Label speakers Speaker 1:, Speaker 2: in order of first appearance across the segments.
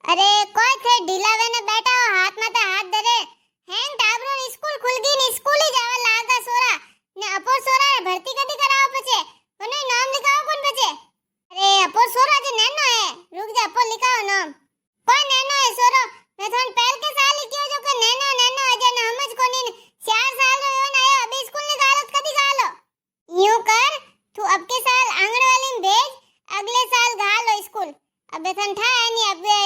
Speaker 1: अरे कोई थे ढीलावे ने बैठा हो हाथ माथे हाथ धरे हेंग टाबरो ની સ્કૂલ ખુલ ગઈ ને સ્કૂલ જાવા લાગા સોરા ને અપોર સોરા ભરતી કદી કરાવ પછે મને નામ लिखाओ કોણ પછે अरे अपोर सोरा जे नैनो है रुक जा अपोर लिखाओ नाम कोई नैनो है सोरो मैं थोन पहल के साल लिखियो जो के नैनो नैनो अजे न समझ कोनी 4 साल रो यो ना अभी स्कूल ની गालत कदी गालो यूं कर तू अब के साल आंगनवाड़ी में भेज अगले साल गालो स्कूल अबे थन था नहीं अबे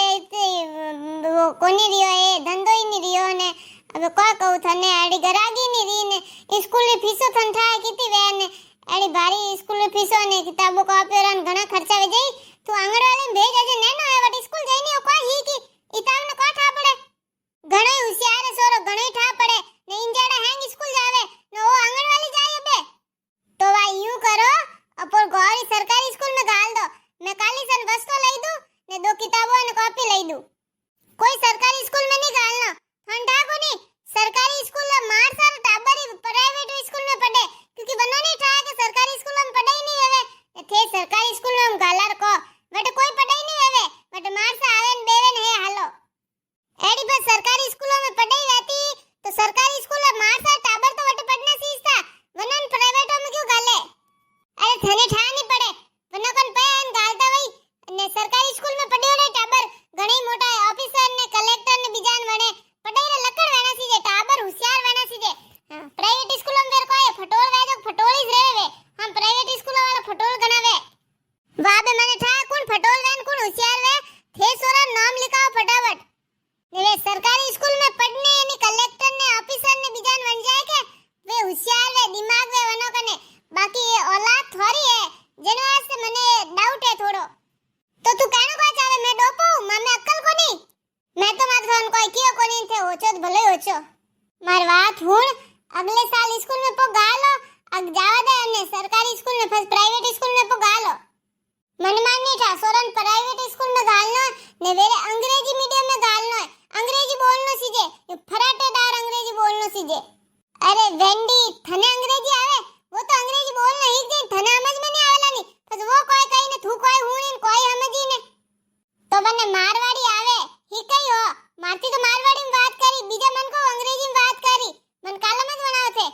Speaker 1: वो कोनी रियो ए धंधो ही नहीं रियो ने अबे को कहू थने आड़ी गरागी नहीं री ने स्कूल ની ફીસો थन था किती वे ने आड़ी भारी स्कूल ની ફીસો ने किताबो कॉपी रन घणा खर्चा वे जई तू आंगनवाड़ी में भेज अजे नैनो है वटी स्कूल जई नहीं कोई ही की इताव ने को ठा पड़े घणो होशियार है सोरो घणो ठा पड़े ने इंजाड़ा हैंग स्कूल जावे ने ओ आंगनवाड़ी जाए बे तो वा यूं करो अपोर गौरी सरकारी स्कूल में गाल दो मैं काली सन बस को लई दूं ने 2 किताबों ने कॉपी लई दूं कोई सरकारी स्कूल में नहीं गालना ठंडा को नहीं सरकारी स्कूल में मार सर टाबरी प्राइवेट स्कूल में पढ़े क्योंकि बनो नहीं था कि सरकारी स्कूल में पढ़ाई नहीं होवे थे सरकारी स्कूल में हम गालर को बट कोई पढ़ाई नहीं होवे बट मार से आवे ने बेवे ने हालो एडी पर सरकारी स्कूलों में पढ़ाई रहती तो सरकारी स्कूल में मार सर टाबर तो वट पढ़ना सीखता वनन प्राइवेटों में क्यों गाले अरे थने ठा नहीं पड़े वनो कन पेन गालता वही ने सरकारी स्कूल में पढ़ियो रे टाबर घणी मोटा ऑफिसर ने कलेक्टर ने बिजान वणे पढ़ाई रे लकड़ वेना सीजे टाबर होशियार वेना सीजे प्राइवेट स्कूल में कोई फटोल वेजो फटोल ही रेवे हम प्राइवेट स्कूल वाला फटोल गणावे वाह बे मने था कौन फटोल वेन कौन होशियार वे थे सोरा नाम लिखाओ फटाफट ने सरकारी स्कूल में पढ़ने यानी कलेक्टर ने ऑफिसर ने बिजान बन जाए के वे होशियार वे दिमाग वे वनो कने बाकी ये औलाद थोड़ी है जेने वास्ते मने डाउट है थोड़ो तो तू कहनो को चाहे मैं डोपो मामे अक्कल कोनी मैं तो मात्र थन कोई कियो कोनी थे ओछो तो भले ओछो मार बात हुन अगले साल स्कूल में पो गालो अग जावा दे ने सरकारी स्कूल में फस प्राइवेट स्कूल में पो गालो मन मानी था सोरन प्राइवेट स्कूल में गालनो ने वेरे अंग्रेजी मीडियम में गालनो अंग्रेजी बोलनो सीजे फराटेदार अंग्रेजी बोलनो सीजे अरे वेंडी थने अंग्रेजी आवे वो तो अंग्रेजी बोलना ही जे थने समझ में नहीं आवेला नी बस वो कोई कहीं ने थू कोई हुणी कोई समझी ने तो बने मारवाड़ी आवे ही कई हो मारती तो मारवाड़ी में बात करी बीजा मन को अंग्रेजी में बात करी मन काला मत बनाओ थे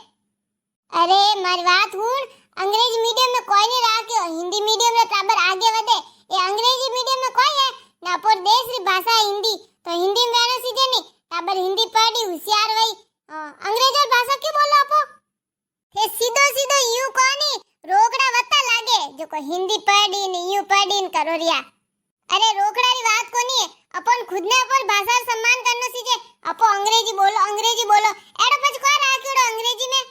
Speaker 1: अरे मारी बात हुण अंग्रेजी मीडियम में कोई नहीं राख्यो हिंदी मीडियम में टाबर आगे वधे ये अंग्रेजी मीडियम में कोई है ना पर देश री भाषा हिंदी तो हिंदी में आना सीधे नहीं टाबर हिंदी पढ़ी होशियार वही अंग्रेजी भाषा क्यों बोलो आपो ये सीधो सीधो यूं कोनी रोकड़ा वत्ता लागे जो को हिंदी पढ़ी ने यूं पढ़ी न करो रिया अरे रोकड़ा री बात कोनी है अपन खुद ने अपन भाषा सम्मान करनो सीजे अपो अंग्रेजी बोलो एडो पछ को राख्योड़ो अंग्रेजी में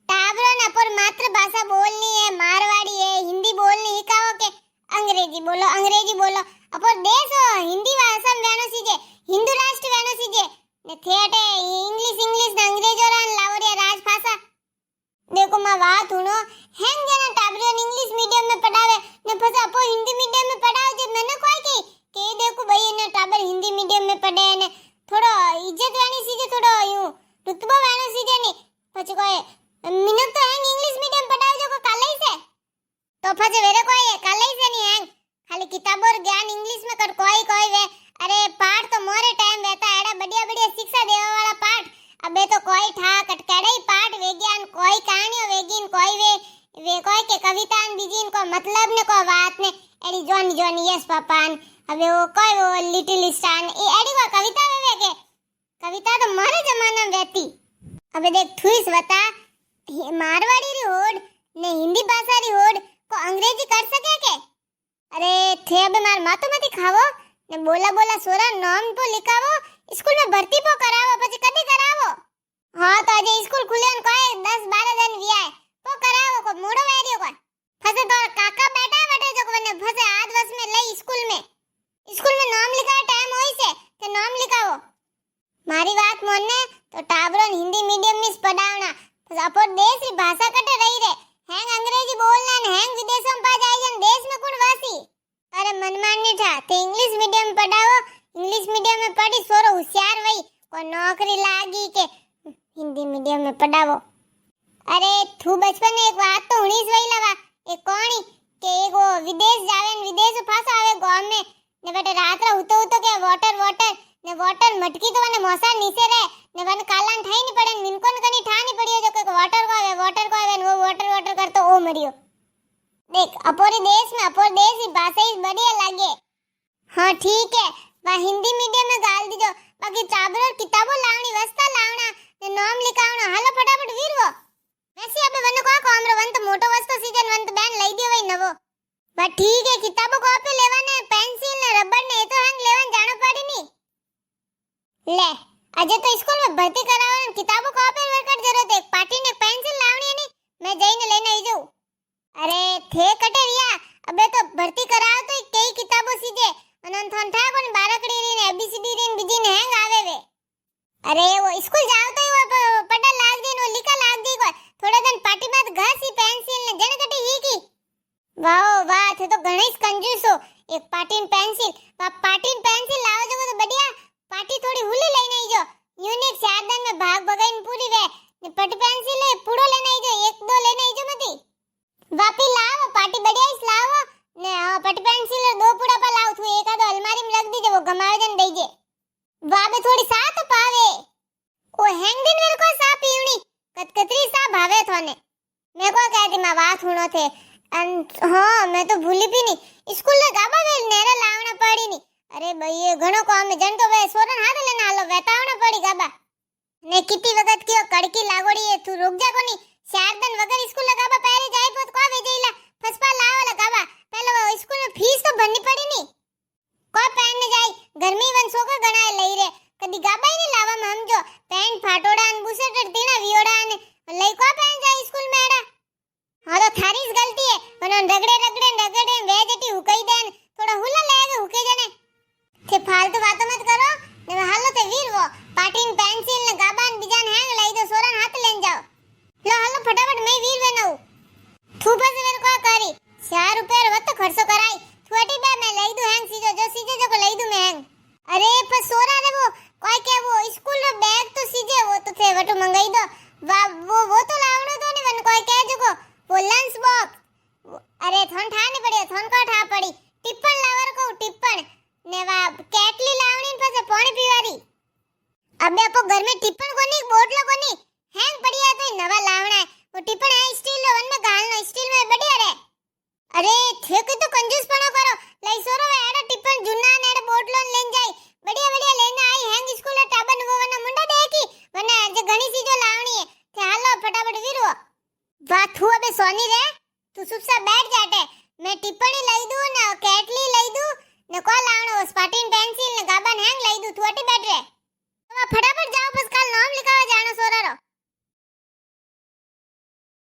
Speaker 1: टाबरो ने अपन मातृभाषा बोलनी है मारवाड़ी है हिंदी बोलनी हिकाओ के अंग्रेजी बोलो अपन देश हो हिंदी भाषा में वेनो सीजे हिंदू राष्ट्र वेनो सीजे ने थेटे इंग्लिश ने अंग्रेजो रान लावरिया राजभाषा देखो मां बात हुनो हेंग जना टाबरो इंग्लिश मीडियम में पढ़ावे ने फसा अपो हिंदी मीडियम में पढ़ाओ जे मैंने कोई के देखो भाई ने टाबर हिंदी मीडियम में पढ़े ने थोड़ो इज्जत वाली सीजे थोड़ो यूं रुतबो वाली सीजे ने પછી કોઈ મિનત તો હેંગ ઇંગ્લિશ મીડિયમ પઢાવજો કો કાલે से तो પછી વેરે કોઈ કાલે से नहीं हैंग खाली किताबों ज्ञान इंग्लिश में कर कोई वे अरे पाठ तो मोरे टाइम रहता एड़ा बढ़िया शिक्षा देवा वाला पाठ अबे तो कोई ठा कटकेड़े पाठ विज्ञान कोई कहानियों वेगिन कोई वे कोई के कविता न बीजीन को मतलब ने को बात ने एडी जोनी यस पापान अबे वो कोई वो लिटिल स्टार ए एडी को कविता वे के कविता तो मारे जमाना में रहती अबे देख थुइस बता मारवाड़ी री होड़ ने हिंदी भाषा री होड़ को अंग्रेजी कर सके के अरे थे अबे मार मातो मती खावो ने बोला सोरा नाम तो लिखावो स्कूल में भर्ती पो करावो પછી કદી करावो हां तो अजे स्कूल खुले न कोई 10 12 दिन वियाय पो करावो को मोड़ो वेरियो कोई फसे तो काका बैठा बैठे जो ने फसे आज बस में लई स्कूल में नाम लिखाए टाइम होई से के नाम लिखावो मारी बात मोने तो टाबरो हिंदी मीडियम में पढ़ावना बस अपो देश री भाषा कटे रही रे हैंग अंग्रेजी बोलना ने हैंग विदेशों में पा जाई जन देश में कुण वासी अरे मनमान नहीं था ते इंग्लिश मीडियम में पढ़ाओ इंग्लिश मीडियम में पढ़ी सोरो होशियार वही को नौकरी लागी के हिंदी मीडियम में पढ़ावो अरे तू बचपन में एक बात तो 19 वही लगा एक कोणी के एक वो विदेश जावे न विदेश पास आवे गांव में ને બેટા રાત્રે ઉતો ઉતો કે વોટર વોટર ને વોટર મટકી તો મને મોસા નીચે રે ને વન કાલાન થઈ ની પડે વિનકોન કની ઠા ની પડ્યો જો કે વોટર को आवे वो वॉटर वॉटर करतो ओ मरियो देख अपोरी देश में अपोर देश की भाषा ही बढ़िया लागे हाँ ठीक है वा हिंदी मीडियम में गाल दीजो बाकी चाबर किताबो लावनी वस्ता लावना ने नाम लिखावना हालो फटाफट वीरवो वैसे अबे वने को हमरो वंत मोटो वस्तो सीजन वंत बैन लई दियो वई नवो बा ठीक है किताबो कॉपी लेवाने पेंसिल ने रबर ने तो हंग लेवन जानो पड़ी नी ले આજે તો સ્કૂલમાં ભરતી કરાવવાની કિતાબો કોપી વગર જરૂરત એક પાટીને પેન્સિલ લાવણી ની मैं જઈને લઈને આવી જાઉં અરે થે કટરિયા અબે તો ભરતી કરાવ તો કઈ કિતાબો સીજે અનંત થા કોણ બારકડી રીને એબીસીડી રીને બીજી ને હેંગ આવે વે અરે वो स्कूल जाओ तो वो पढ़ा लाग दे नो लिखा लाग दे को थोड़ा दिन पाटी में घसी पेंसिल ने जण कटी ही की वाओ वाह थे तो गणेश कंजूस हो एक पाटीन पेंसिल पाटीन पेंसिल लाव जो तो बढ़िया पाटी थोड़ी हुली लेने आई जो यूनिक शारदन में भाग भगाइन पूरी वे ने पट पेंसिल ले पूरो लेने आई जो एक दो लेने आई जो मती वापी लाव पाटी बढ़िया इस लाव ने पट पेंसिल दो पूरा पर लाव तू एक आधो अलमारी में रख दीजे वो गमावे जन देजे वाबे थोड़ी साथ पावे ओ हैंग दिन वेर को सा पीवनी कतकतरी सा भावे थोने मैं को कहती मां बात हुनो थे हां मैं तो भूली भी नहीं स्कूल ले गाबा वेल नेरे लावना पड़ी नहीं अरे भाई ये घणो काम में जन तो वे सोरन हाथ लेना आलो वेतावना पड़ी गाबा ने किती वगत कियो कड़की लागोड़ी है तू रुक जा कोनी शारदन वगर स्कूल लगाबा पहले जाई पोत को वेजेला फसपा लावा लगाबा पहले स्कूल में फीस तो भरनी पड़ी नी को पेन ने जाई गर्मी वन सोका गणाए लई रे कदी गाबा ही नहीं लावा में हम जो पेंट फाटोड़ा अन बुसेट तीना वियोड़ा ने लई को पेन जाई स्कूल में एड़ा हां तो थारी गलती है वनन रगड़े वेजटी हुकई देन थोड़ा हुला लेवे हुके जने के फालतू बातों मत करो ने हालो ते वीर वो पाटीन पेंसिल ने गाबान बिजान हैंग लई दो सोरन हाथ लेन जाओ लो हालो फटाफट मैं वीर वे नऊ तू बस मेरे को करी 4 रुपया वत खर्चो कराई छोटी बे मैं लई दू हैंग सीजो जो को लई दू मैं हैंग अरे पर सोरा रे वो कोई के वो स्कूल रो बैग तो सीजे वो तो थे वटो मंगाई दो वो तो लावणो तो नहीं वन कोई कह जो को वो लंच बॉक्स अरे थन ठा नहीं पड़ी थन को ठा पड़ी टिप्पण लावर को टिप्पण ने वा केटली लावणी पछे पानी पीवारी अबे अपो घर में टिप्पण कोनी बोतल कोनी हैंग पड़ी है तो नवा लावना है वो टिप्पण है स्टील वन में गालनो स्टील में बढ़िया रे अरे थे के तो कंजूस पणो करो लई सोरो एड़ा टिप्पण जुन्ना ने एड़ा बोतल लेन जाई बढ़िया लेने आई हैंग स्कूल टाबन वो वना मुंडा देखी वना जे घणी चीजो लावणी है ते हालो फटाफट वीरो बात हुआ बे सोनी रे तू चुपचाप बैठ जाटे मैं टिप्पणी लई दूं ना केटली लई दूं ने को लावणो स्पाटिन पेंसिल ने गाबन हैंग लई दूं तू अटी बैठ रे तो फटाफट